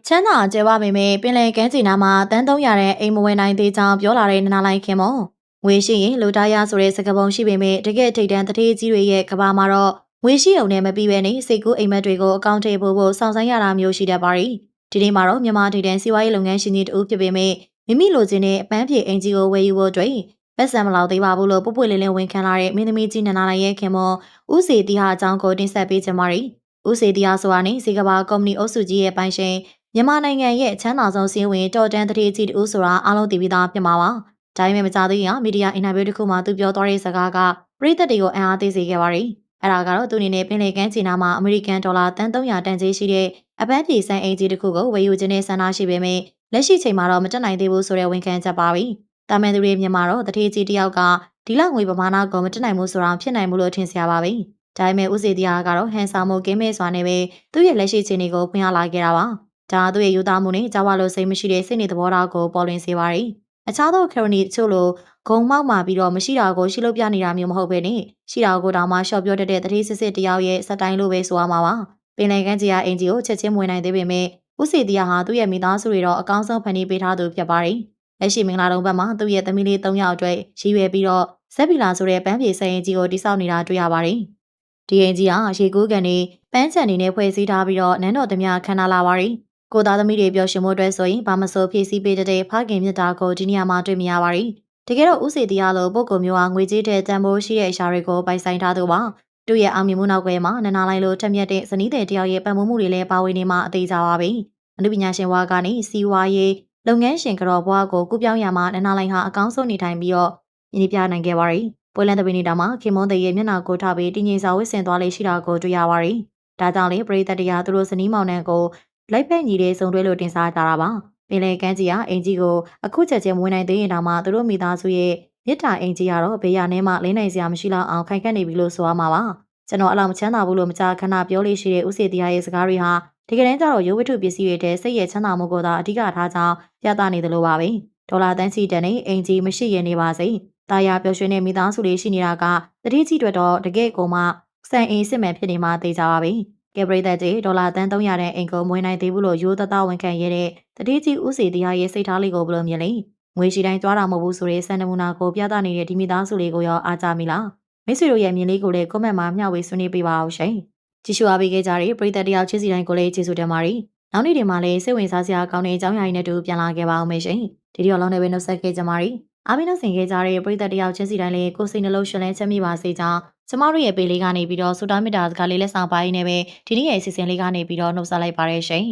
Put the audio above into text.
ချမ်းသာကျဲဝပေမဲ့ပင်လယ်ကမ်းခြေနားမှာတန်း300တဲ့အိမ်မဝင်နိုင်သေးကြောင်းပြောလာတဲ့နနာလိုက်ခင်မောငွေရှိရင်လူသားရဆိုတဲ့စကားပုံရှိပေမဲ့တကယ်ထိတ်တန်းတထေးကြီးတွေရဲ့ကဘာမှာတော့ငွေရှိုံနဲ့မပြီးပဲနေစိတ်ကူးအိမ်မက်တွေကိုအကောင့်ထဲပို့ဖို့စောင့်ဆိုင်းရတာမျိုးရှိတတ်ပါရီဒီနေ့မှာတော့မြန်မာထိတ်တန်းစီးပွားရေးလုပ်ငန်းရှင်ကြီးတူဖြစ်ပေမဲ့မိမိလိုချင်တဲ့အပန်းဖြေအင်ဂျီကိုဝယ်ယူဖို့အတွက်ပတ်စံမလောက်သေးပါဘူးလို့ပွပွလင်းလင်းဝန်ခံလာတဲ့မင်းသမီးကြီးနနာလိုက်ရဲ့ခင်မောဦးစီတီဟာအကြောင်းကိုတင်ဆက်ပေးချင်ပါရီဦးစီတီဟာဆိုတာနဲ့စီကဘာကုမ္ပဏီအုပ်စုကြီးရဲ့ပိုင်ရှင်မြန်မာနိုင်ငံရဲ့ချမ်းသာဆုံးစီးဝင်တော်တန်းတတိကြီးတူဆိုတာအားလုံးသိပြီးသားဖြစ်မှာပါ။ဒါပေမဲ့မကြသေးရင်မီဒီယာအင်တာဗျူးတစ်ခုမှသူပြောသွားတဲ့စကားကပြည်သက်တွေကိုအံ့အားသင့်စေခဲ့ပါရီ။အဲ့ဒါကတော့သူအနေနဲ့ပင်လယ်ကမ်းခြေနားမှာအမေရိကန်ဒေါ်လာတန်300တန်ကြီးရှိတဲ့အပန်းဖြေစံအိမ်ကြီးတစ်ခုကိုဝယ်ယူခြင်းနဲ့ဆန္ဒရှိပေမဲ့လက်ရှိချိန်မှာတော့မတက်နိုင်သေးဘူးဆိုတဲ့ဝန်ခံချက်ပါပြီ။တာမန်သူတွေမြန်မာတော့တတိကြီးတယောက်ကဒီလောက်ငွေပမာဏကိုမတက်နိုင်ဘူးဆိုတာဖြစ်နိုင်မှုလို့ထင်စရာပါပဲ။ဒါပေမဲ့ဦးစီတရားကတော့ဟန်ဆောင်မှုကင်းမဲ့စွာနဲ့ပဲသူ့ရဲ့လက်ရှိခြေနေကိုဖွင့်ရလာခဲ့တာပါ။ဒါသူ့ရဲ့ယူသားမှုနဲ့ကြားဝလို့စိတ်မရှိတဲ့စိတ်နေသဘောထားကိုပေါ်လွင်စေပါရီ။အခြားသောခရိုနီချို့လိုဂုံမောက်မာပြီးတော့မရှိတာကိုရှိလို့ပြနေတာမျိုးမဟုတ်ပဲနဲ့ရှိတာကိုတောင်မှရှော့ပြောတတ်တဲ့တတိစစ်စစ်တယောက်ရဲ့စက်တိုင်းလိုပဲဆိုရမှာပါ။ပင်လယ်ကမ်းခြေအင်ဂျီကိုချက်ချင်းဝင်နိုင်သေးပေမဲ့ဦးစီတရားဟာသူ့ရဲ့မိသားစုတွေတော့အကောင်းဆုံးဖန်တီးပေးထားသူဖြစ်ပါရီ။လက်ရှိမင်္ဂလာတုံးဘက်မှာသူ့ရဲ့သမီးလေး3ယောက်အတွက်ရည်ရွယ်ပြီးတော့ဇက်ပီလာဆိုတဲ့ပန်းပြေစံအင်ဂျီကိုတိစောက်နေတာတွေ့ရပါရီ။ဒီအင်ဂျီဟာရေကူးကန်နေပန်းချန်နေနဲ့ဖွဲ့စည်းထားပြီးတော့နန်းတော်သမျှခန္ဓာလာပါရီ။ကိုသားသမီးတွေပျော်ရွှင်မှုအတွက်ဆိုရင်ဘာမဆိုဖြည့်ဆည်းပေးတဲ့ဖခင်မြတ်တာကိုဒီနေရာမှာတွေ့မြင်ရပါရီတကယ်တော့ဦးစီတရားလိုပုဂ္ဂိုလ်မျိုးဟာငွေကြေးတဲ့တန်ဖိုးရှိတဲ့အရာတွေကိုပိုင်ဆိုင်ထားသူပါသူ့ရဲ့အောင်မြင်မှုနောက်ကွယ်မှာနနာလိုက်လိုထက်မြက်တဲ့ဇနီးတဲ့တယောက်ရဲ့ပံ့ပိုးမှုတွေလည်းပါဝင်နေမှာအသေးကြပါပဲအနုပညာရှင်ဝါကနေစီဝါရေးလုပ်ငန်းရှင်ကြော်ဘွားကိုကူးပြောင်းရမှာနနာလိုက်ဟာအကောင်းဆုံးနေထိုင်ပြီးတော့ရင်းပြနိုင်ခဲ့ပါရီပွဲလန်းတပင်းနေတာမှာခင်မွန်တဲ့ရဲ့မျက်နှာကိုထားပြီးတင်းငိမ်စာဝတ်ဆင်သွားလေးရှိတာကိုတွေ့ရပါရီဒါကြောင့်လေပရိသတ်တရားသူတို့ဇနီးမောင်နှံကိုလိုက်ဖက်ညီတဲ့စုံတွဲလို့တင်စားကြတာပါပင်လေကမ်းကြီးကအင်ကြီးကိုအခုချက်ချင်းဝင်နိုင်သေးရင်တောင်မှသူတို့မိသားစုရဲ့မြစ်တာအင်ကြီးကတော့ဘေးရနဲမှလင်းနိုင်စရာမရှိတော့အောင်ခိုင်ခန့်နေပြီလို့ဆိုရမှာပါကျွန်တော်အလောက်မချမ်းသာဘူးလို့မကြာခဏပြောလို့ရှိတဲ့ဦးစီတရားရဲ့စကားတွေဟာဒီကနေ့ကျတော့ရုပ်ဝတ္ထုပစ္စည်းတွေတဲ့စိတ်ရဲ့ချမ်းသာမှုကိုသာအဓိကထားကြောင်းပြသနေတယ်လို့ပါပဲဒေါ်လာတန်းချီတန်နဲ့အင်ကြီးမရှိရင်နေပါစေတာယာပျော်ရွှင်တဲ့မိသားစုတွေရှိနေတာကတတိကြီးတွေတော့တကယ့်ကိုမှစံအင်စစ်မှန်ဖြစ်နေမှသိကြပါပဲကယ်ပရိသတ်ကြီးဒေါ်လာတန်း300တဲ့အိမ်ကိုမွေးနိုင်သေးဘူးလို့ရိုးသားသားဝန်ခံရတဲ့တတိကြီးဦးစီတရားရဲ့စိတ်ထားလေးကိုဘယ်လိုမြင်လဲငွေရှိတိုင်းသွားတာမဟုတ်ဘူးဆိုတဲ့စံနမူနာကိုပြသနေတဲ့ဒီမိသားစုလေးကိုရောအားကြမိလားမိတ်ဆွေတို့ရဲ့မြင်လေးကိုလည်း comment မှာမျှဝေဆွေးနွေးပေးပါအောင်ရှင်ကြည့်ရှုအားပေးခဲ့ကြတဲ့ပရိသတ်တယောက်ချင်းစီတိုင်းကိုလည်းကျေးဇူးတင်ပါတယ်နောက်နေ့တွေမှာလည်းစိတ်ဝင်စားစရာကောင်းတဲ့အကြောင်းအရာတွေနဲ့တူပြန်လာခဲ့ပါအောင်ရှင်ဒီဒီအောင်လုံးနဲ့ပဲနှုတ်ဆက်ခဲ့ကြပါရီအားပေးနှုတ်ဆက်ခဲ့ကြတဲ့ပရိသတ်တယောက်ချင်းစီတိုင်းလည်းကိုယ်စိတ်နှလုံးရှင်လန်းချမ်းမြေ့ပါစေကြောင်းကျမတို့ရဲ့ပေလေးကနေပြီးတော့စူတာမီတာစကားလေးလက်ဆောင်ပါရင်းနဲ့ပဲဒီနေ့ရဲ့အစီအစဉ်လေးကနေပြီးတော့နှုတ်ဆက်လိုက်ပါရရှင်